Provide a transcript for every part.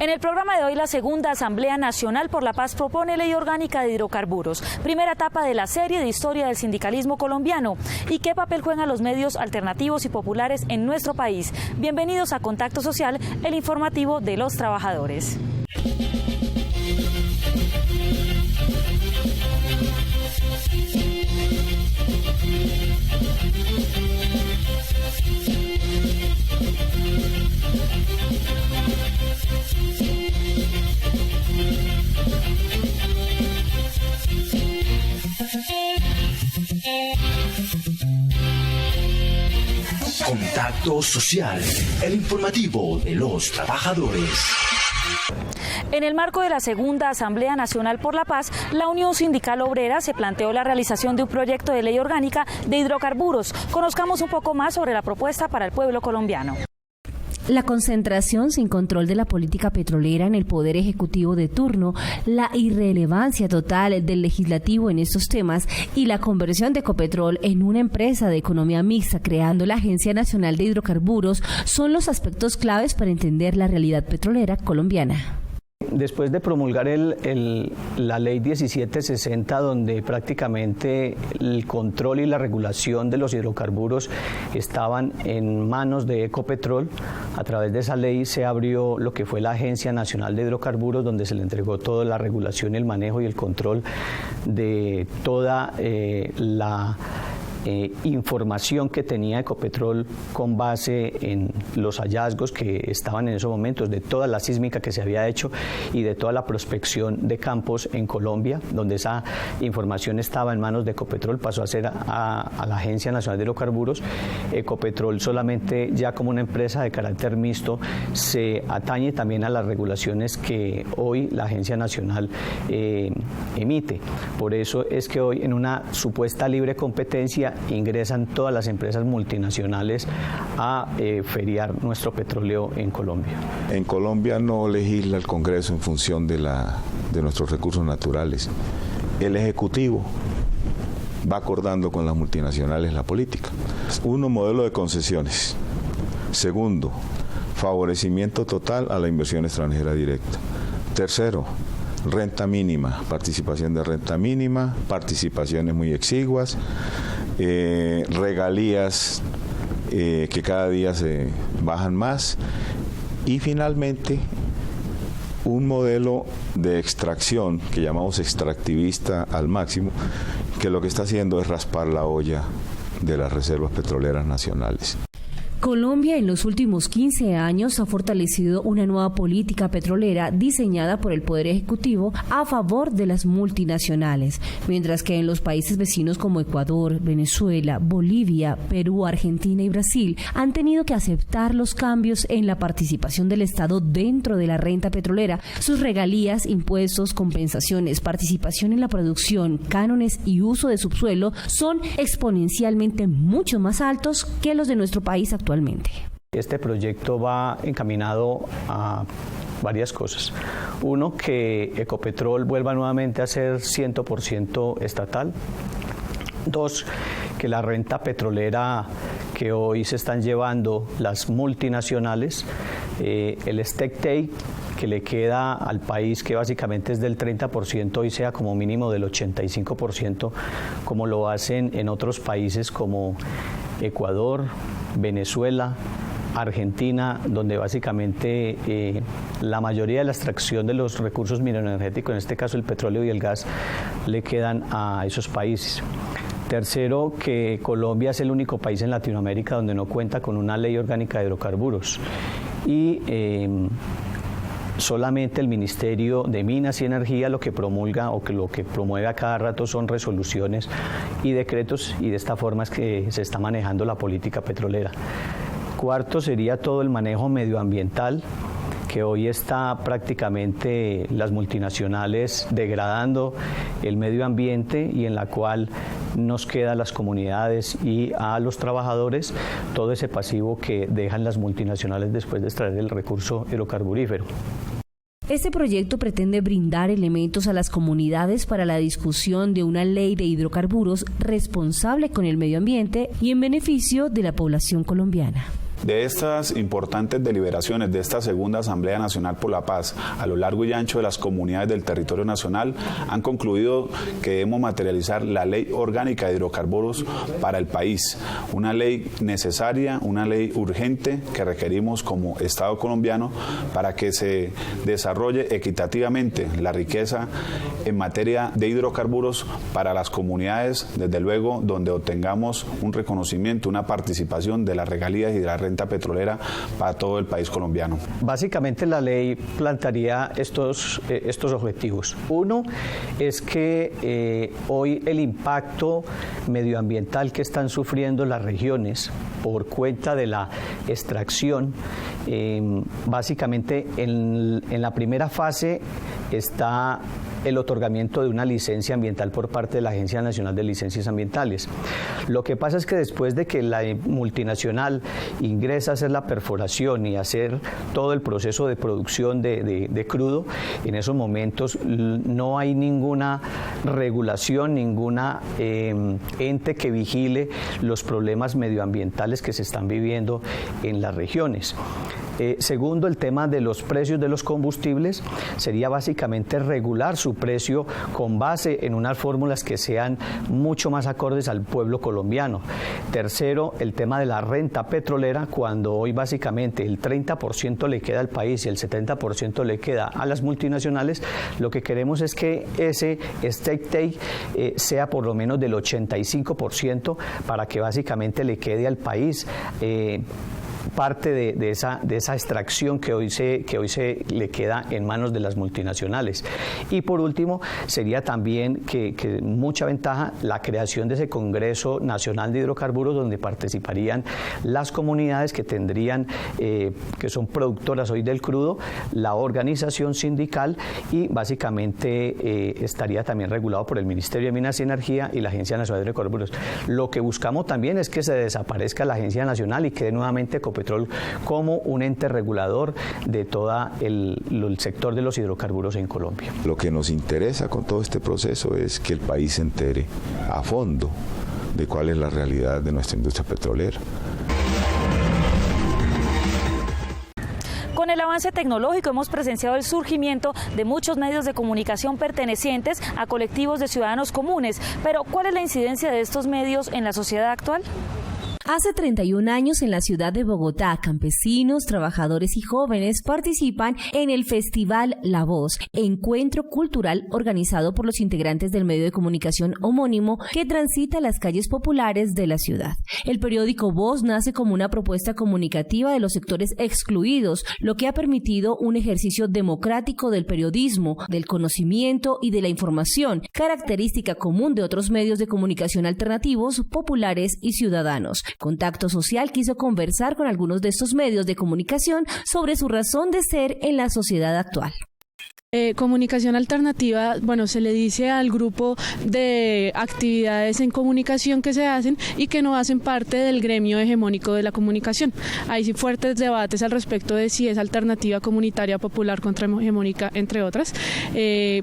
En el programa de hoy, la segunda Asamblea Nacional por la Paz propone ley orgánica de hidrocarburos, primera etapa de la serie de historia del sindicalismo colombiano. ¿Y qué papel juegan los medios alternativos y populares en nuestro país? Bienvenidos a Contacto Social, el informativo de los trabajadores. Contacto Social, el informativo de los trabajadores. En el marco de la segunda Asamblea Nacional por la Paz, la Unión Sindical Obrera se planteó la realización de un proyecto de ley orgánica de hidrocarburos. Conozcamos un poco más sobre la propuesta para el pueblo colombiano. La concentración sin control de la política petrolera en el Poder Ejecutivo de turno, la irrelevancia total del legislativo en estos temas y la conversión de Ecopetrol en una empresa de economía mixta creando la Agencia Nacional de Hidrocarburos son los aspectos claves para entender la realidad petrolera colombiana. Después de promulgar la ley 1760, donde prácticamente el control y la regulación de los hidrocarburos estaban en manos de Ecopetrol, a través de esa ley se abrió lo que fue la Agencia Nacional de Hidrocarburos, donde se le entregó toda la regulación, el manejo y el control de toda la información que tenía Ecopetrol con base en los hallazgos que estaban en esos momentos, de toda la sísmica que se había hecho y de toda la prospección de campos en Colombia, donde esa información estaba en manos de Ecopetrol, pasó a ser a la Agencia Nacional de Hidrocarburos. Ecopetrol solamente ya como una empresa de carácter mixto se atañe también a las regulaciones que hoy la Agencia Nacional emite. Por eso es que hoy en una supuesta libre competencia ingresan todas las empresas multinacionales a feriar nuestro petróleo en Colombia. En Colombia no legisla el Congreso en función de nuestros recursos naturales. El Ejecutivo va acordando con las multinacionales la política. Uno, modelo de concesiones. Segundo, favorecimiento total a la inversión extranjera directa. Tercero, renta mínima, participación de renta mínima, participaciones muy exiguas, regalías que cada día se bajan más y finalmente un modelo de extracción que llamamos extractivista al máximo, que lo que está haciendo es raspar la olla de las reservas petroleras nacionales. Colombia en los últimos 15 años ha fortalecido una nueva política petrolera diseñada por el Poder Ejecutivo a favor de las multinacionales, mientras que en los países vecinos como Ecuador, Venezuela, Bolivia, Perú, Argentina y Brasil han tenido que aceptar los cambios en la participación del Estado dentro de la renta petrolera, sus regalías, impuestos, compensaciones, participación en la producción, cánones y uso de subsuelo son exponencialmente mucho más altos que los de nuestro país actualmente. Este proyecto va encaminado a varias cosas. Uno, que Ecopetrol vuelva nuevamente a ser 100% estatal. Dos, que la renta petrolera que hoy se están llevando las multinacionales, el stake take que le queda al país, que básicamente es del 30%, hoy sea como mínimo del 85%, como lo hacen en otros países como Ecuador, Venezuela, Argentina, donde básicamente la mayoría de la extracción de los recursos mineroenergéticos, en este caso el petróleo y el gas, le quedan a esos países. Tercero, que Colombia es el único país en Latinoamérica donde no cuenta con una ley orgánica de hidrocarburos. Y solamente el Ministerio de Minas y Energía lo que promulga o que lo que promueve a cada rato son resoluciones y decretos, y de esta forma es que se está manejando la política petrolera. Cuarto sería todo el manejo medioambiental, que hoy está prácticamente las multinacionales degradando el medio ambiente y en la cual nos queda a las comunidades y a los trabajadores todo ese pasivo que dejan las multinacionales después de extraer el recurso hidrocarburífero. Este proyecto pretende brindar elementos a las comunidades para la discusión de una ley de hidrocarburos responsable con el medio ambiente y en beneficio de la población colombiana. De estas importantes deliberaciones de esta segunda Asamblea Nacional por la Paz a lo largo y ancho de las comunidades del territorio nacional han concluido que debemos materializar la Ley Orgánica de Hidrocarburos para el país, una ley necesaria, una ley urgente que requerimos como Estado colombiano para que se desarrolle equitativamente la riqueza en materia de hidrocarburos para las comunidades, desde luego donde obtengamos un reconocimiento, una participación de las regalías y de la renta petrolera para todo el país colombiano. Básicamente la ley plantearía estos objetivos. Uno es que hoy el impacto medioambiental que están sufriendo las regiones por cuenta de la extracción, básicamente en la primera fase está el otorgamiento de una licencia ambiental por parte de la Agencia Nacional de Licencias Ambientales. Lo que pasa es que después de que la multinacional ingresa a hacer la perforación y hacer todo el proceso de producción de crudo, en esos momentos no hay ninguna regulación, ninguna ente que vigile los problemas medioambientales que se están viviendo en las regiones. Segundo, el tema de los precios de los combustibles sería básicamente regular su precio con base en unas fórmulas que sean mucho más acordes al pueblo colombiano. Tercero, el tema de la renta petrolera, cuando hoy básicamente el 30% le queda al país y el 70% le queda a las multinacionales, lo que queremos es que ese stake take sea por lo menos del 85% para que básicamente le quede al país parte de esa extracción que hoy se le queda en manos de las multinacionales. Y por último, sería también que mucha ventaja la creación de ese Congreso Nacional de Hidrocarburos, donde participarían las comunidades que tendrían, que son productoras hoy del crudo, la organización sindical y básicamente estaría también regulado por el Ministerio de Minas y Energía y la Agencia Nacional de Hidrocarburos. Lo que buscamos también es que se desaparezca la Agencia Nacional y quede nuevamente Ecopetrol como un ente regulador de todo el sector de los hidrocarburos en Colombia. Lo que nos interesa con todo este proceso es que el país se entere a fondo de cuál es la realidad de nuestra industria petrolera. Con el avance tecnológico hemos presenciado el surgimiento de muchos medios de comunicación pertenecientes a colectivos de ciudadanos comunes, pero ¿cuál es la incidencia de estos medios en la sociedad actual? Hace 31 años en la ciudad de Bogotá, campesinos, trabajadores y jóvenes participan en el Festival La Voz, encuentro cultural organizado por los integrantes del medio de comunicación homónimo que transita las calles populares de la ciudad. El periódico Voz nace como una propuesta comunicativa de los sectores excluidos, lo que ha permitido un ejercicio democrático del periodismo, del conocimiento y de la información, característica común de otros medios de comunicación alternativos, populares y ciudadanos. Contacto Social quiso conversar con algunos de estos medios de comunicación sobre su razón de ser en la sociedad actual. Comunicación alternativa, bueno, se le dice al grupo de actividades en comunicación que se hacen y que no hacen parte del gremio hegemónico de la comunicación. Hay sí fuertes debates al respecto de si es alternativa comunitaria, popular, contra hegemónica, entre otras,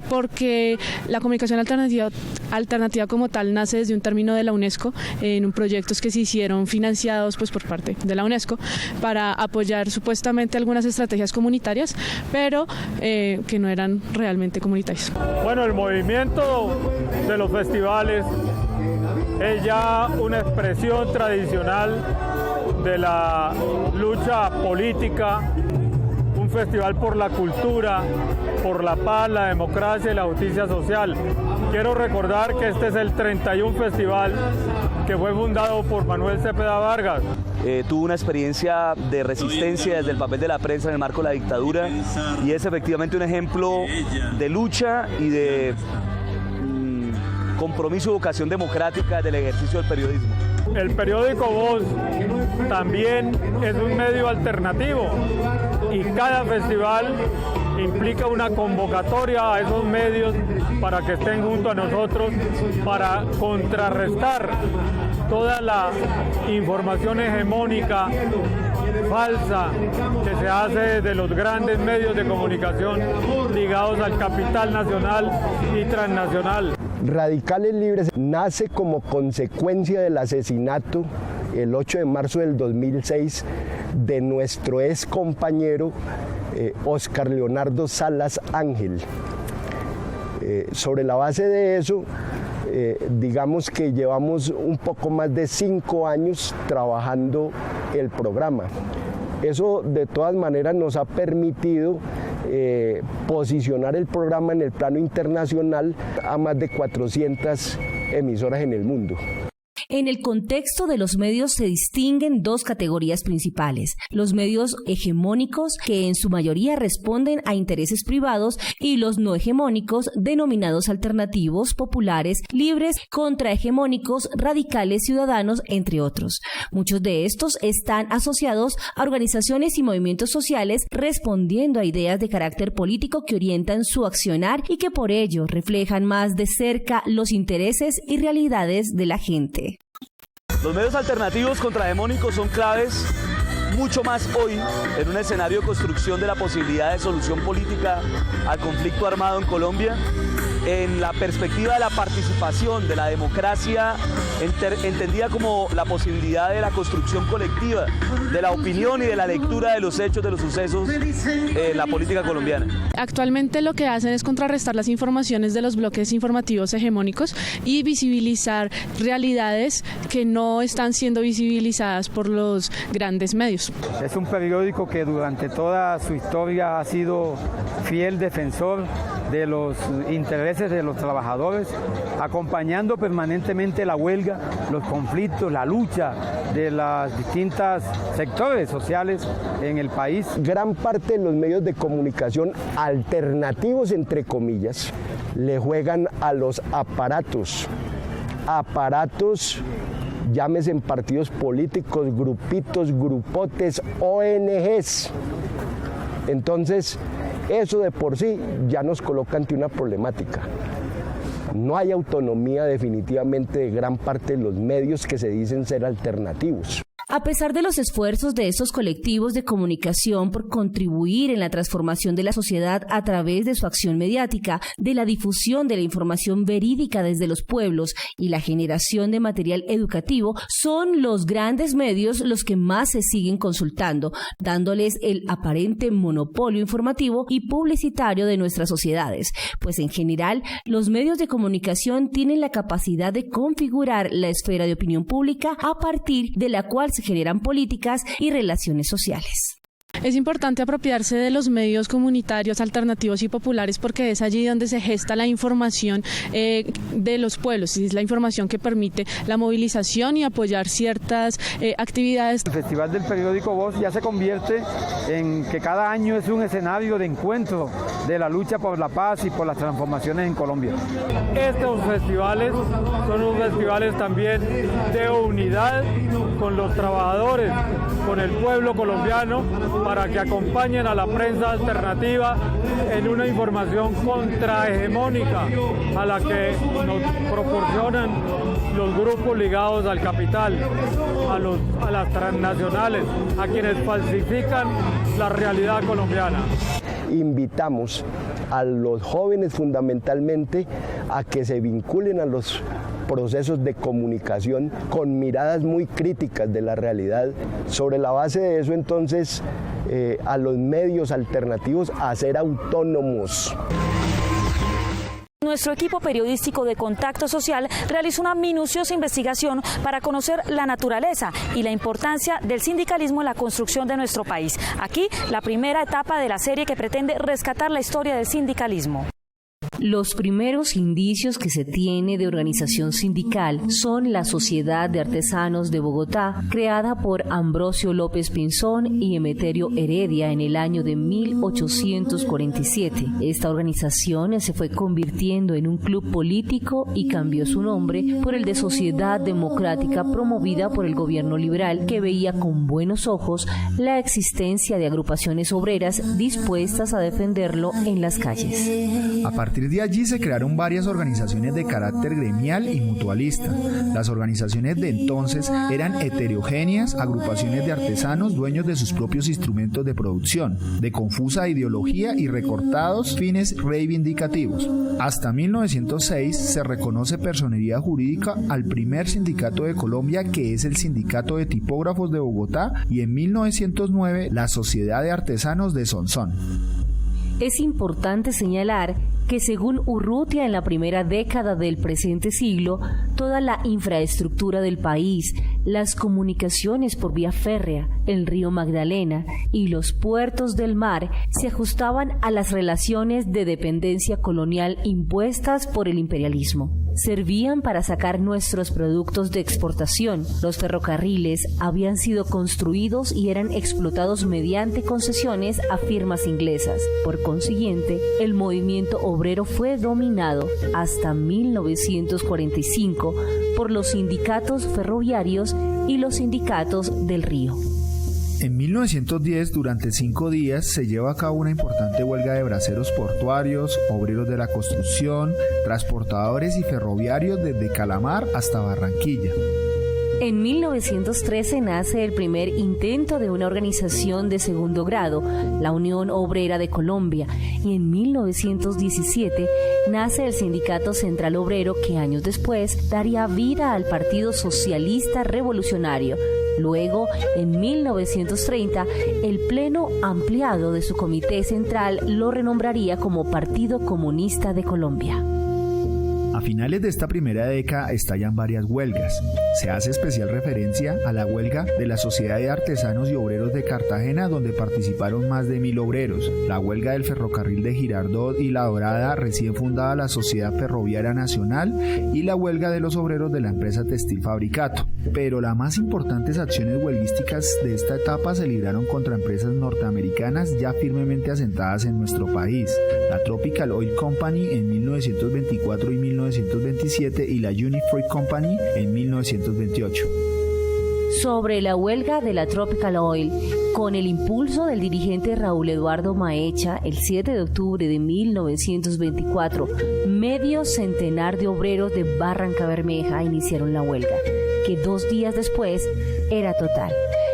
porque la comunicación alternativa como tal nace desde un término de la UNESCO, en proyectos que se hicieron financiados pues por parte de la UNESCO para apoyar supuestamente algunas estrategias comunitarias, pero que no eran realmente comunitarios. Bueno, el movimiento de los festivales es ya una expresión tradicional de la lucha política, un festival por la cultura, por la paz, la democracia y la justicia social. Quiero recordar que este es el 31 festival que fue fundado por Manuel Cepeda Vargas. Tuvo una experiencia de resistencia desde el papel de la prensa en el marco de la dictadura y es efectivamente un ejemplo de lucha y de compromiso y vocación democrática del ejercicio del periodismo. El periódico Voz también es un medio alternativo y cada festival implica una convocatoria a esos medios para que estén junto a nosotros para contrarrestar toda la información hegemónica falsa que se hace desde los grandes medios de comunicación ligados al capital nacional y transnacional. Radicales Libres nace como consecuencia del asesinato el 8 de marzo del 2006 de nuestro ex compañero Óscar Leonardo Salas Ángel. Sobre la base de eso, digamos que llevamos un poco más de 5 años trabajando el programa. Eso de todas maneras nos ha permitido posicionar el programa en el plano internacional a más de 400 emisoras en el mundo. En el contexto de los medios se distinguen dos categorías principales: los medios hegemónicos, que en su mayoría responden a intereses privados, y los no hegemónicos, denominados alternativos, populares, libres, contrahegemónicos, radicales, ciudadanos, entre otros. Muchos de estos están asociados a organizaciones y movimientos sociales, respondiendo a ideas de carácter político que orientan su accionar y que por ello reflejan más de cerca los intereses y realidades de la gente. Los medios alternativos contrahegemónicos son claves, mucho más hoy, en un escenario de construcción de la posibilidad de solución política al conflicto armado en Colombia, en la perspectiva de la participación, de la democracia, entendida como la posibilidad de la construcción colectiva, de la opinión y de la lectura de los hechos, de los sucesos en la política colombiana. Actualmente lo que hacen es contrarrestar las informaciones de los bloques informativos hegemónicos y visibilizar realidades que no están siendo visibilizadas por los grandes medios. Es un periódico que durante toda su historia ha sido fiel defensor de los intereses de los trabajadores, acompañando permanentemente la huelga, los conflictos, la lucha de las distintas sectores sociales en el país. Gran parte de los medios de comunicación alternativos, entre comillas, le juegan a los aparatos, llámese en partidos políticos, grupitos, grupotes, ONGs. Entonces, eso de por sí ya nos coloca ante una problemática. No hay autonomía definitivamente de gran parte de los medios que se dicen ser alternativos. A pesar de los esfuerzos de estos colectivos de comunicación por contribuir en la transformación de la sociedad a través de su acción mediática, de la difusión de la información verídica desde los pueblos y la generación de material educativo, son los grandes medios los que más se siguen consultando, dándoles el aparente monopolio informativo y publicitario de nuestras sociedades, pues en general los medios de comunicación tienen la capacidad de configurar la esfera de opinión pública a partir de la cual se generan políticas y relaciones sociales. Es importante apropiarse de los medios comunitarios, alternativos y populares, porque es allí donde se gesta la información de los pueblos, y es la información que permite la movilización y apoyar ciertas actividades. El Festival del Periódico Voz ya se convierte en que cada año es un escenario de encuentro de la lucha por la paz y por las transformaciones en Colombia. Estos festivales son unos festivales también de unidad con los trabajadores, con el pueblo colombiano, para que acompañen a la prensa alternativa en una información contrahegemónica a la que nos proporcionan los grupos ligados al capital, a las transnacionales, a quienes falsifican la realidad colombiana. Invitamos a los jóvenes fundamentalmente a que se vinculen a los procesos de comunicación con miradas muy críticas de la realidad. Sobre la base de eso, entonces, a los medios alternativos a ser autónomos. Nuestro equipo periodístico de Contacto Social realizó una minuciosa investigación para conocer la naturaleza y la importancia del sindicalismo en la construcción de nuestro país. Aquí, la primera etapa de la serie que pretende rescatar la historia del sindicalismo. Los primeros indicios que se tiene de organización sindical son la Sociedad de Artesanos de Bogotá, creada por Ambrosio López Pinzón y Emeterio Heredia en el año de 1847. Esta organización se fue convirtiendo en un club político y cambió su nombre por el de Sociedad Democrática, promovida por el gobierno liberal, que veía con buenos ojos la existencia de agrupaciones obreras dispuestas a defenderlo en las calles. A partir de allí se crearon varias organizaciones de carácter gremial y mutualista. Las organizaciones de entonces eran heterogéneas, agrupaciones de artesanos dueños de sus propios instrumentos de producción, de confusa ideología y recortados fines reivindicativos. Hasta 1906 se reconoce personería jurídica al primer sindicato de Colombia, que es el Sindicato de Tipógrafos de Bogotá, y en 1909 la Sociedad de Artesanos de Sonsón. Es importante señalar que según Urrutia, en la primera década del presente siglo, toda la infraestructura del país, las comunicaciones por vía férrea, el río Magdalena y los puertos del mar se ajustaban a las relaciones de dependencia colonial impuestas por el imperialismo. Servían para sacar nuestros productos de exportación. Los ferrocarriles habían sido construidos y eran explotados mediante concesiones a firmas inglesas. Por consiguiente, el movimiento obrero fue dominado hasta 1945 por los sindicatos ferroviarios y los sindicatos del río. En 1910, durante 5 días, se lleva a cabo una importante huelga de braceros portuarios, obreros de la construcción, transportadores y ferroviarios desde Calamar hasta Barranquilla. En 1913 nace el primer intento de una organización de segundo grado, la Unión Obrera de Colombia, y en 1917 nace el Sindicato Central Obrero, que años después daría vida al Partido Socialista Revolucionario. Luego, en 1930, el Pleno ampliado de su Comité Central lo renombraría como Partido Comunista de Colombia. A finales de esta primera década estallan varias huelgas. Se hace especial referencia a la huelga de la Sociedad de Artesanos y Obreros de Cartagena, donde participaron más de 1.000 obreros, la huelga del ferrocarril de Girardot y La Dorada, recién fundada la Sociedad Ferroviaria Nacional, y la huelga de los obreros de la empresa Textil Fabricato. Pero las más importantes acciones huelguísticas de esta etapa se libraron contra empresas norteamericanas ya firmemente asentadas en nuestro país, la Tropical Oil Company en 1924 y 1927 y la Union Fruit Company en 1928. Sobre la huelga de la Tropical Oil, con el impulso del dirigente Raúl Eduardo Maecha, el 7 de octubre de 1924, medio centenar de obreros de Barranca Bermeja iniciaron la huelga, que 2 días después era total.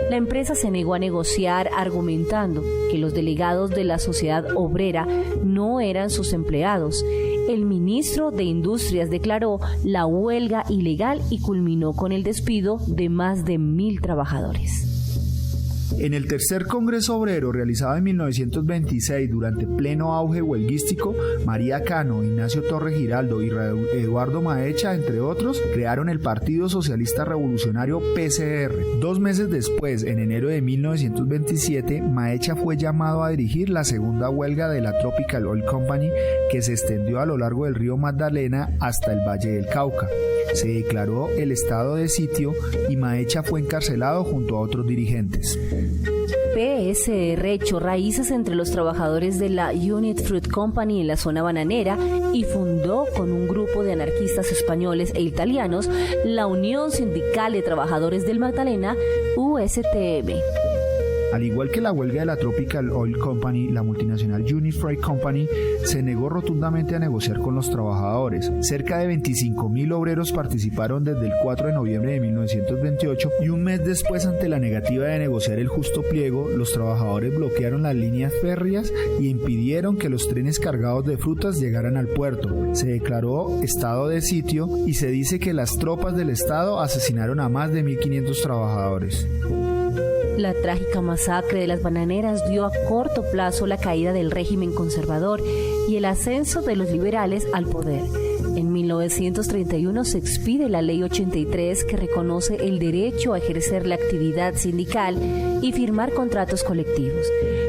La empresa se negó a negociar, argumentando que los delegados de la sociedad obrera no eran sus empleados. El ministro de Industrias declaró la huelga ilegal y culminó con el despido de más de 1.000 trabajadores. En el tercer Congreso Obrero, realizado en 1926 durante pleno auge huelguístico, María Cano, Ignacio Torres Giraldo y Eduardo Maecha, entre otros, crearon el Partido Socialista Revolucionario PCR. 2 meses después, en enero de 1927, Maecha fue llamado a dirigir la segunda huelga de la Tropical Oil Company, que se extendió a lo largo del río Magdalena hasta el Valle del Cauca. Se declaró el estado de sitio y Maecha fue encarcelado junto a otros dirigentes. PSR echó raíces entre los trabajadores de la Union Fruit Company en la zona bananera y fundó con un grupo de anarquistas españoles e italianos la Unión Sindical de Trabajadores del Magdalena, USTM. Al igual que la huelga de la Tropical Oil Company, la multinacional Union Fruit Company se negó rotundamente a negociar con los trabajadores. Cerca de 25.000 obreros participaron desde el 4 de noviembre de 1928 y un mes después, ante la negativa de negociar el justo pliego, los trabajadores bloquearon las líneas férreas y impidieron que los trenes cargados de frutas llegaran al puerto. Se declaró estado de sitio y se dice que las tropas del Estado asesinaron a más de 1.500 trabajadores. La trágica masacre de las bananeras dio a corto plazo la caída del régimen conservador y el ascenso de los liberales al poder. En 1931 se expide la Ley 83, que reconoce el derecho a ejercer la actividad sindical y firmar contratos colectivos.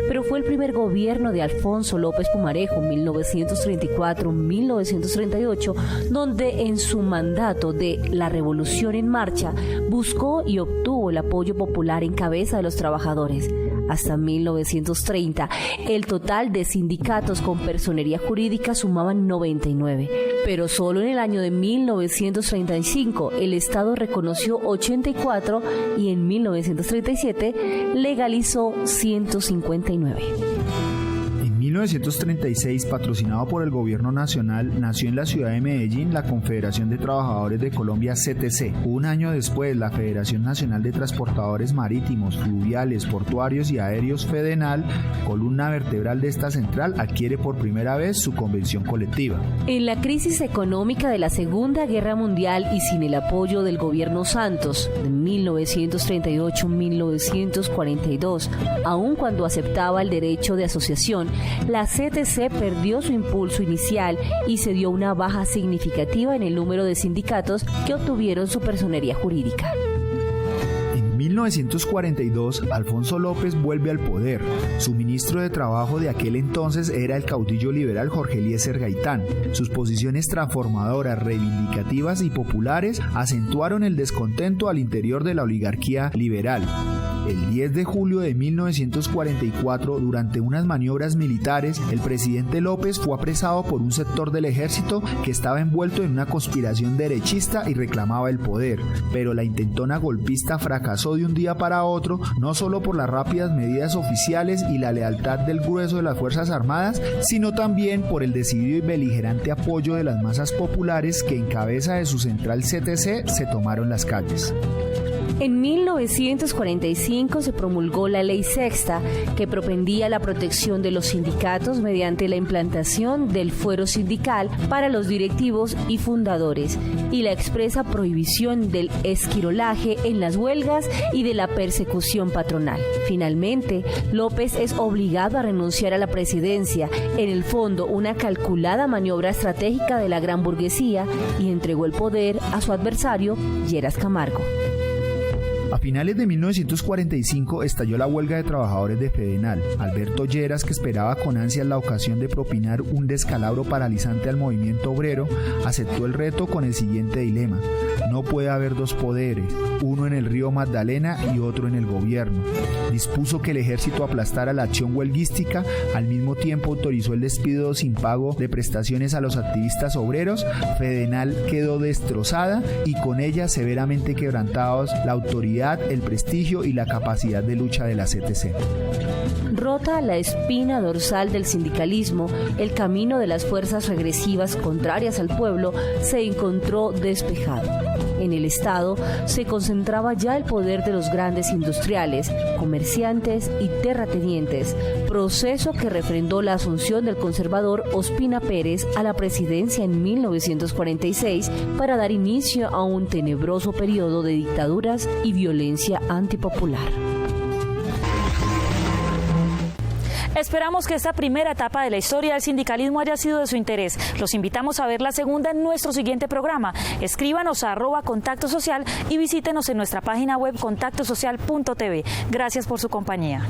Pero fue el primer gobierno de Alfonso López Pumarejo, 1934-1938, donde en su mandato de la Revolución en Marcha buscó y obtuvo el apoyo popular en cabeza de los trabajadores. Hasta 1930, el total de sindicatos con personería jurídica sumaban 99, pero solo en el año de 1935 el Estado reconoció 84 y en 1937 legalizó 159. En 1936, patrocinado por el gobierno nacional, nació en la ciudad de Medellín la Confederación de Trabajadores de Colombia, CTC. Un año después, la Federación Nacional de Transportadores Marítimos, Fluviales, Portuarios y Aéreos, FEDENAL, columna vertebral de esta central, adquiere por primera vez su convención colectiva. En la crisis económica de la Segunda Guerra Mundial y sin el apoyo del gobierno Santos, de 1938-1942, aun cuando aceptaba el derecho de asociación, la CTC perdió su impulso inicial y se dio una baja significativa en el número de sindicatos que obtuvieron su personería jurídica. En 1942, Alfonso López vuelve al poder. Su ministro de Trabajo de aquel entonces era el caudillo liberal Jorge Eliezer Gaitán. Sus posiciones transformadoras, reivindicativas y populares acentuaron el descontento al interior de la oligarquía liberal. El 10 de julio de 1944, durante unas maniobras militares, el presidente López fue apresado por un sector del ejército que estaba envuelto en una conspiración derechista y reclamaba el poder. Pero la intentona golpista fracasó de un día para otro, no solo por las rápidas medidas oficiales y la lealtad del grueso de las Fuerzas Armadas, sino también por el decidido y beligerante apoyo de las masas populares que en cabeza de su central CTC se tomaron las calles. En 1945 se promulgó la Ley Sexta, que propendía la protección de los sindicatos mediante la implantación del fuero sindical para los directivos y fundadores y la expresa prohibición del esquirolaje en las huelgas y de la persecución patronal. Finalmente, López es obligado a renunciar a la presidencia, en el fondo una calculada maniobra estratégica de la gran burguesía, y entregó el poder a su adversario, Lleras Camargo. A finales de 1945 estalló la huelga de trabajadores de FEDENAL. Alberto Lleras, que esperaba con ansias la ocasión de propinar un descalabro paralizante al movimiento obrero, aceptó el reto con el siguiente dilema: no puede haber dos poderes, uno en el río Magdalena y otro en el gobierno. Dispuso que el ejército aplastara la acción huelguística, al mismo tiempo autorizó el despido sin pago de prestaciones a los activistas obreros. FEDENAL quedó destrozada y con ella severamente quebrantados la autoridad, el prestigio y la capacidad de lucha de la CTC. Rota la espina dorsal del sindicalismo, el camino de las fuerzas regresivas contrarias al pueblo se encontró despejado. En el Estado se concentraba ya el poder de los grandes industriales, comerciantes y terratenientes, proceso que refrendó la asunción del conservador Ospina Pérez a la presidencia en 1946 para dar inicio a un tenebroso periodo de dictaduras y violencia antipopular. Esperamos que esta primera etapa de la historia del sindicalismo haya sido de su interés. Los invitamos a ver la segunda en nuestro siguiente programa. Escríbanos a @Contacto Social y visítenos en nuestra página web contactosocial.tv. Gracias por su compañía.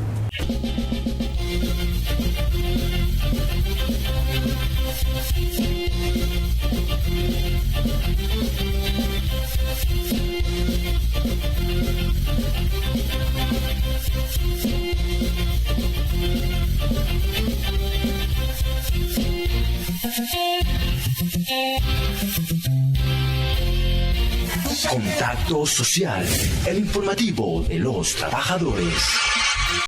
Contacto Social, el informativo de los trabajadores.